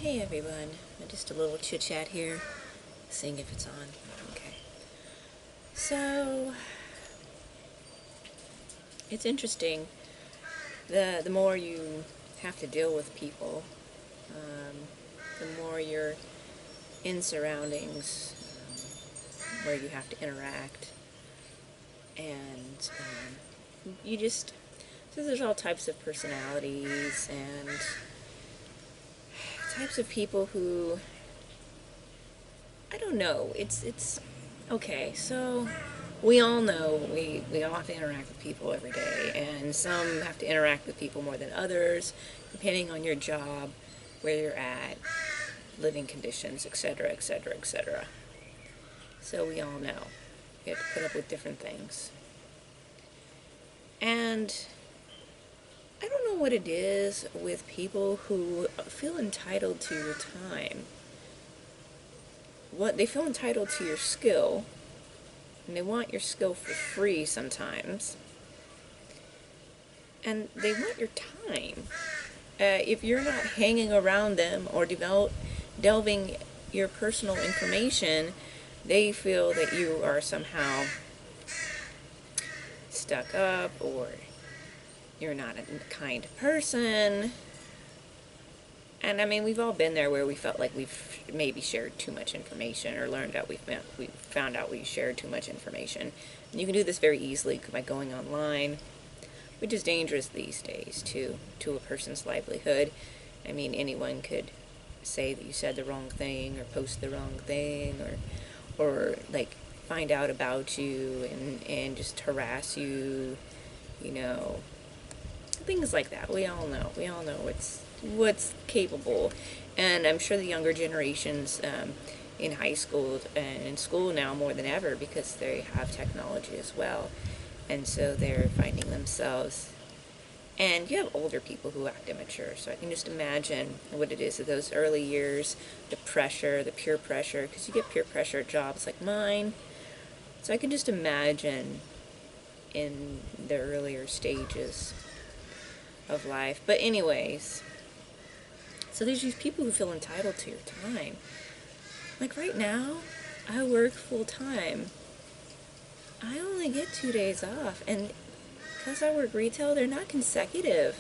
Hey everyone, just a little chit chat here, seeing if it's on. Okay. So, it's interesting. The more you have to deal with people, um, the more you're in surroundings where you have to interact, and you just, so there's all types of personalities and types of people who, I don't know, it's okay, so we all know we all have to interact with people every day, and some have to interact with people more than others, depending on your job, where you're at, living conditions, etc., etc., etc. So we all know we have to put up with different things. And I don't know what it is with people who feel entitled to your time. What they feel entitled to your skill, and they want your skill for free sometimes, and they want your time. If you're not hanging around them or delving your personal information, they feel that you are somehow stuck up, or you're not a kind person. And I mean, we've all been there where we felt like we've maybe shared too much information, or learned out we found out we shared too much information. And you can do this very easily by going online, which is dangerous these days to a person's livelihood. I mean, anyone could say that you said the wrong thing, or post the wrong thing, or like find out about you and just harass you, you know, things like that. We all know what's capable. And I'm sure the younger generations in high school and in school now more than ever, because they have technology as well, and so they're finding themselves. And you have older people who act immature, so I can just imagine what it is of those early years, the pressure, the peer pressure, because you get peer pressure at jobs like mine. So I can just imagine in the earlier stages of life. But anyways, so there's these people who feel entitled to your time. Like right now, I work full time. I only get 2 days off, and because I work retail, they're not consecutive.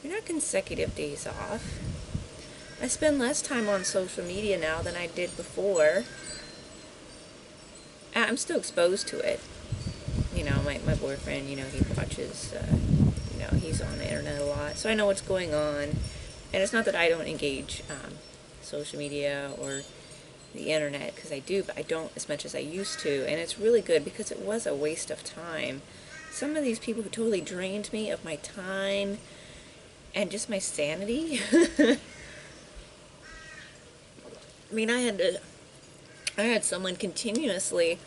They're not consecutive days off. I spend less time on social media now than I did before. I'm still exposed to it. You know, my boyfriend, he watches, he's on the internet a lot, so I know what's going on. And it's not that I don't engage social media or the internet, because I do, but I don't as much as I used to. And it's really good, because it was a waste of time. Some of these people who totally drained me of my time and just my sanity. I mean, I had someone continuously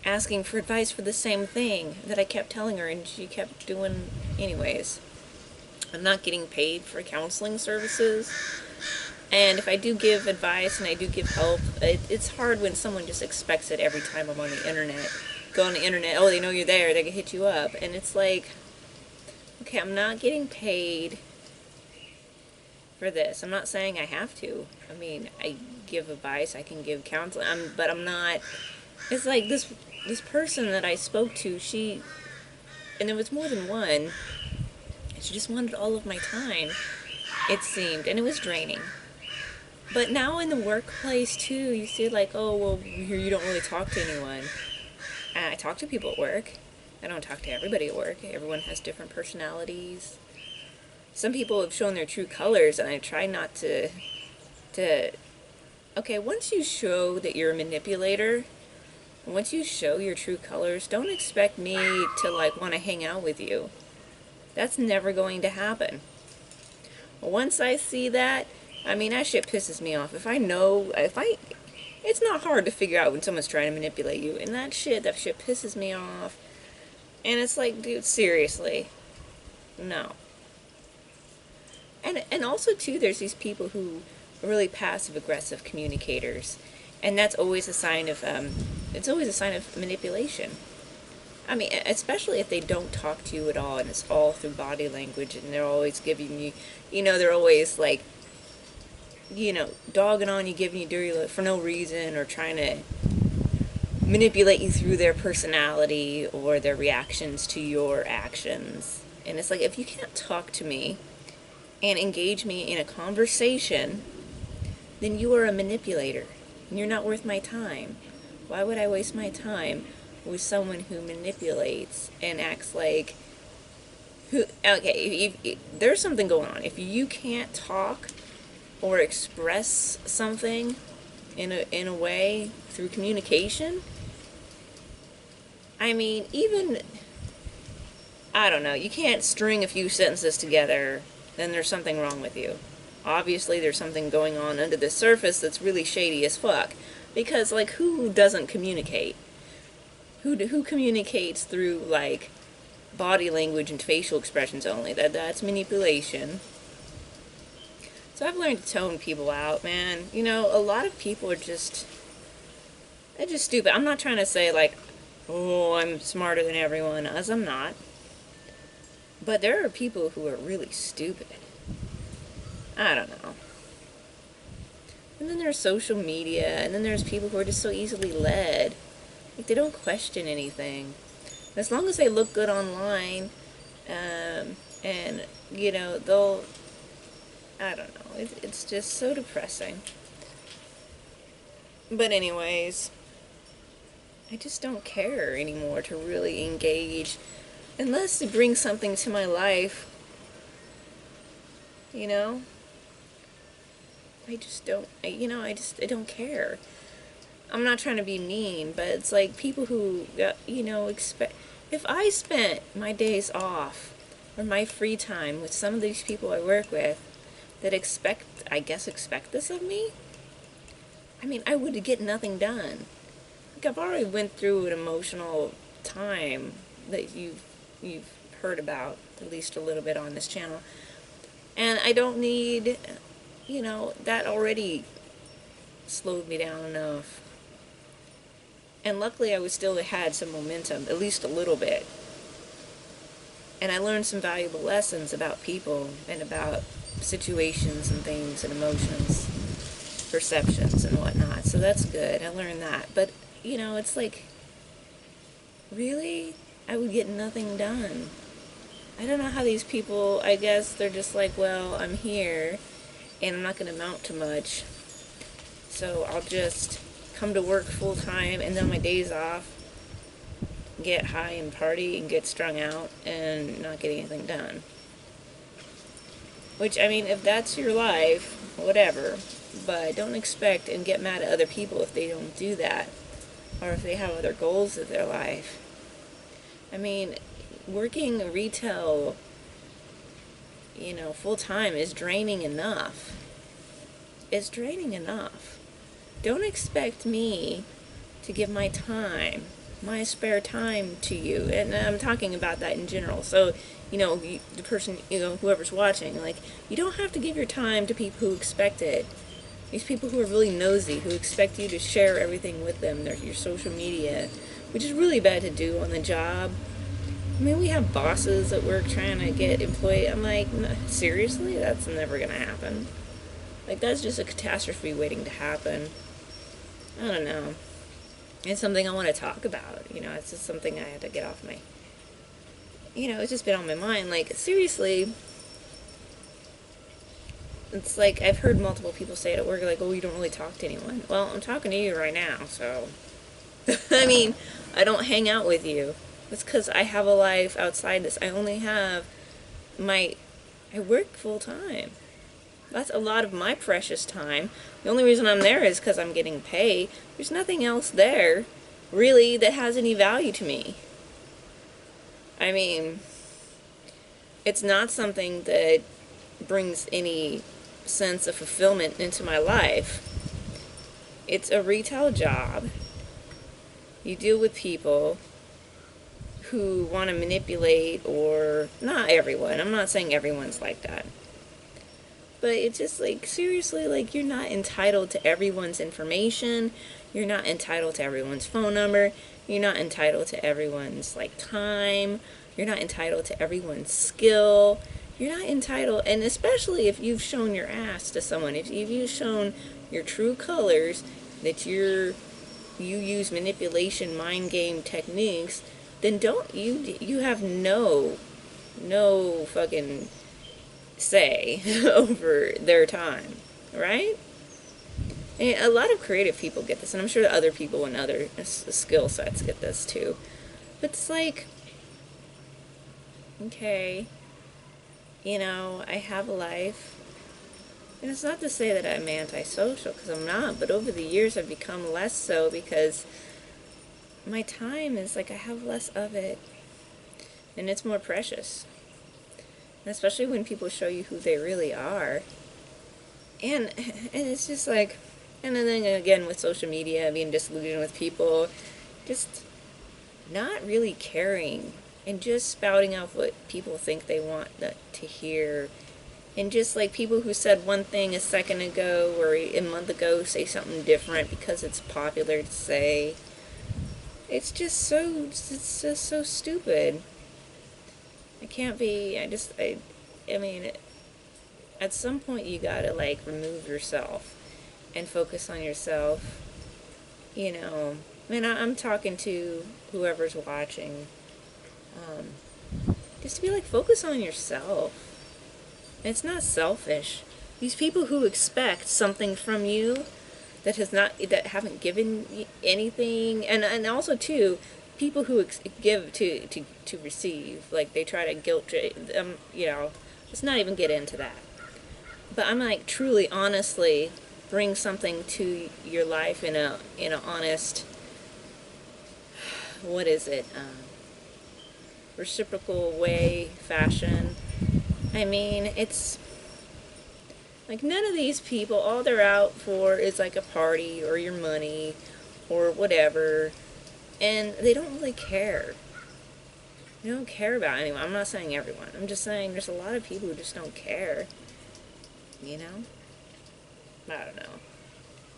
asking for advice for the same thing that I kept telling her, and she kept doing anyways. I'm not getting paid for counseling services, and if I do give advice and I do give help, it's hard when someone just expects it every time I'm on the internet. Go on the internet, oh, they know you're there, they can hit you up, and it's like, okay, I'm not getting paid for this. I'm not saying I have to. I mean, I give advice, I can give counseling, but I'm not. It's like this person that I spoke to, and there was more than one, she just wanted all of my time, it seemed, and it was draining. But now in the workplace too, you see like, oh, well, here you don't really talk to anyone. And I talk to people at work. I don't talk to everybody at work. Everyone has different personalities. Some people have shown their true colors, and I try not to, okay, once you show that you're a manipulator, once you show your true colors, don't expect me to like want to hang out with you. That's never going to happen. Once I see that, I mean, that shit pisses me off. It's not hard to figure out when someone's trying to manipulate you, and that shit pisses me off. And it's like, dude, seriously, no. And also too, there's these people who are really passive-aggressive communicators, and that's always a sign of manipulation. I mean, especially if they don't talk to you at all, and it's all through body language, and they're always giving you, they're always like dogging on you, giving you dirty look for no reason, or trying to manipulate you through their personality or their reactions to your actions. And it's like, if you can't talk to me and engage me in a conversation, then you are a manipulator. And you're not worth my time. Why would I waste my time with someone who manipulates and acts like if there's something going on. If you can't talk or express something in a way through communication, I mean, even, I don't know, you can't string a few sentences together, then there's something wrong with you. Obviously, there's something going on under the surface that's really shady as fuck. Because, like, who doesn't communicate? Who communicates through, like, body language and facial expressions only? That's manipulation. So I've learned to tone people out, man. A lot of people are they're just stupid. I'm not trying to say, like, oh, I'm smarter than everyone, as I'm not. But there are people who are really stupid. I don't know. And then there's social media, and then there's people who are just so easily led. Like, they don't question anything. As long as they look good online, and, they'll, I don't know, it's just so depressing. But anyways, I just don't care anymore to really engage, unless it brings something to my life, I just don't, I don't care. I'm not trying to be mean, but it's like people who, expect, if I spent my days off or my free time with some of these people I work with that expect this of me, I mean, I would get nothing done. Like, I've already went through an emotional time that you've heard about, at least a little bit on this channel. And I don't need, that already slowed me down enough. And luckily I still had some momentum, at least a little bit. And I learned some valuable lessons about people and about situations and things and emotions, perceptions and whatnot. So that's good. I learned that. But, it's like, really? I would get nothing done. I don't know how these people, I guess they're just like, well, I'm here and I'm not going to amount to much, so I'll just come to work full time and then my days off, get high and party and get strung out and not get anything done. Which, I mean, if that's your life, whatever, but don't expect and get mad at other people if they don't do that, or if they have other goals of their life. I mean, working retail, full time is draining enough. It's draining enough. Don't expect me to give my time, my spare time to you. And I'm talking about that in general. So, the person, whoever's watching, like, you don't have to give your time to people who expect it. These people who are really nosy, who expect you to share everything with them, your social media, which is really bad to do on the job. I mean, we have bosses at work trying to get employee. I'm like, seriously? That's never going to happen. Like, that's just a catastrophe waiting to happen. I don't know. It's something I want to talk about. It's just something I had to get off my... it's just been on my mind. Like, seriously, it's like I've heard multiple people say it at work, like, oh, you don't really talk to anyone. Well, I'm talking to you right now, so... I mean, I don't hang out with you. It's because I have a life outside this. I only have I work full time. That's a lot of my precious time. The only reason I'm there is because I'm getting paid. There's nothing else there, really, that has any value to me. I mean, it's not something that brings any sense of fulfillment into my life. It's a retail job. You deal with people who want to manipulate, or not everyone. I'm not saying everyone's like that. But it's just like, seriously, like, you're not entitled to everyone's information. You're not entitled to everyone's phone number. You're not entitled to everyone's, like, time. You're not entitled to everyone's skill. You're not entitled, and especially if you've shown your ass to someone, if you've shown your true colors, that you use manipulation, mind game techniques, then don't you have no fucking say over their time, right? And a lot of creative people get this, and I'm sure that other people in other skill sets get this too. But it's like, okay, I have a life. And it's not to say that I'm antisocial, because I'm not, but over the years I've become less so because my time is like I have less of it, and it's more precious. And especially when people show you who they really are. And it's just like, and then again with social media, being disillusioned with people, just not really caring and just spouting out what people think they want to hear. And just like people who said one thing a second ago or a month ago say something different because it's popular to say. It's just so stupid. I mean, at some point you gotta like remove yourself and focus on yourself. I'm talking to whoever's watching. Just to be like, focus on yourself. It's not selfish. These people who expect something from you that haven't given you anything, and also too, people who give to receive, like they try to guilt trip. Let's not even get into that. But I'm like, truly, honestly, bring something to your life in a honest, what is it, reciprocal way, fashion. I mean, it's like none of these people, all they're out for is like a party or your money or whatever, and they don't really care. They don't care about anyone. I'm not saying everyone. I'm just saying there's a lot of people who just don't care. I don't know.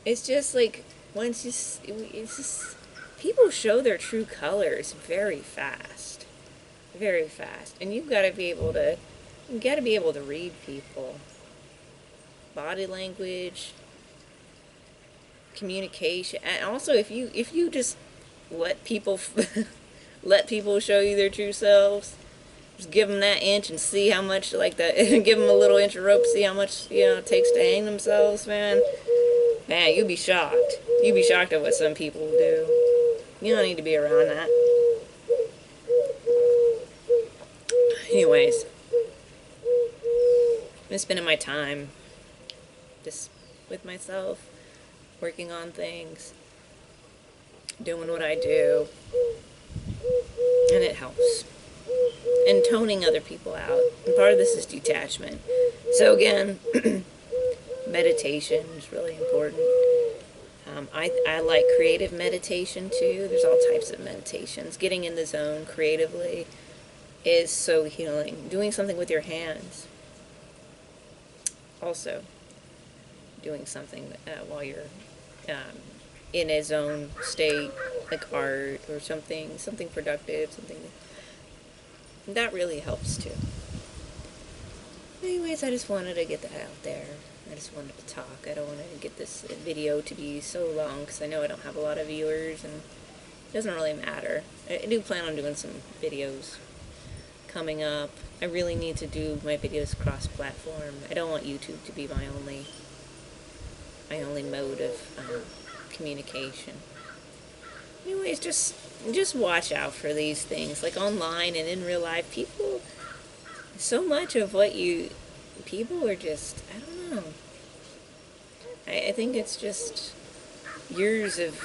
It's just like, it's just, people show their true colors very fast. Very fast. And you've got to be able to read people. Body language, communication, and also if you just let people let people show you their true selves, just give them that inch and see how much, like that, give them a little inch of rope, see how much it takes to hang themselves, man, you'd be shocked. You'd be shocked at what some people do. You don't need to be around that. Anyways, I've been spending my time just with myself, working on things, doing what I do, and it helps. And toning other people out. And part of this is detachment. So again, meditation is really important. I like creative meditation too. There's all types of meditations. Getting in the zone creatively is so healing. Doing something with your hands. Also, doing something while you're in a zone state, like art or something productive, something that really helps too. Anyways, I just wanted to get that out there. I just wanted to talk. I don't want to get this video to be so long because I know I don't have a lot of viewers, and it doesn't really matter. I do plan on doing some videos coming up. I really need to do my videos cross-platform. I don't want YouTube to be my only mode of communication. Anyways, just watch out for these things, like online and in real life. So much of people are just, I don't know. I think it's just years of,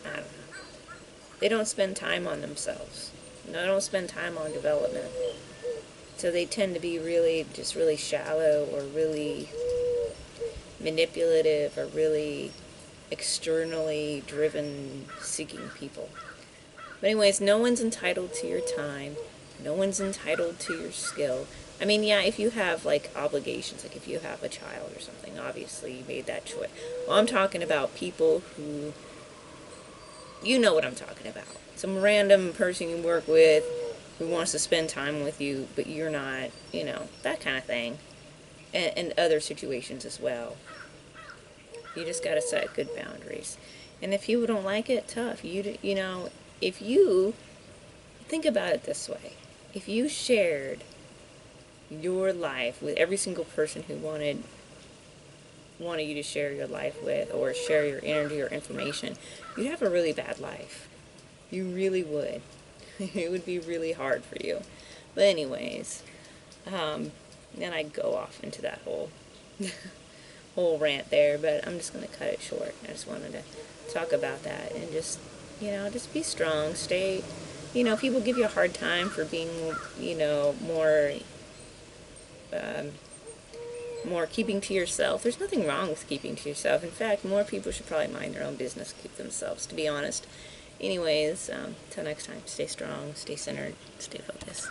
I don't know. They don't spend time on themselves. They don't spend time on development. So they tend to be really shallow or really manipulative or really externally driven seeking people. But anyways, no one's entitled to your time. No one's entitled to your skill. I mean, yeah, if you have like obligations, like if you have a child or something, obviously you made that choice. Well, I'm talking about people who, you know what I'm talking about. Some random person you work with who wants to spend time with you, but you're not, that kind of thing. And other situations as well. You just got to set good boundaries. And if people don't like it, tough. If you think about it this way, if you shared your life with every single person who wanted you to share your life with, or share your energy or information, you'd have a really bad life. You really would. It would be really hard for you. But anyways, then I'd go off into that whole rant there, but I'm just going to cut it short. I just wanted to talk about that, and just be strong. Stay, people give you a hard time for being, more keeping to yourself. There's nothing wrong with keeping to yourself. In fact, more people should probably mind their own business, keep themselves, to be honest. Anyways, till next time, stay strong, stay centered, stay focused.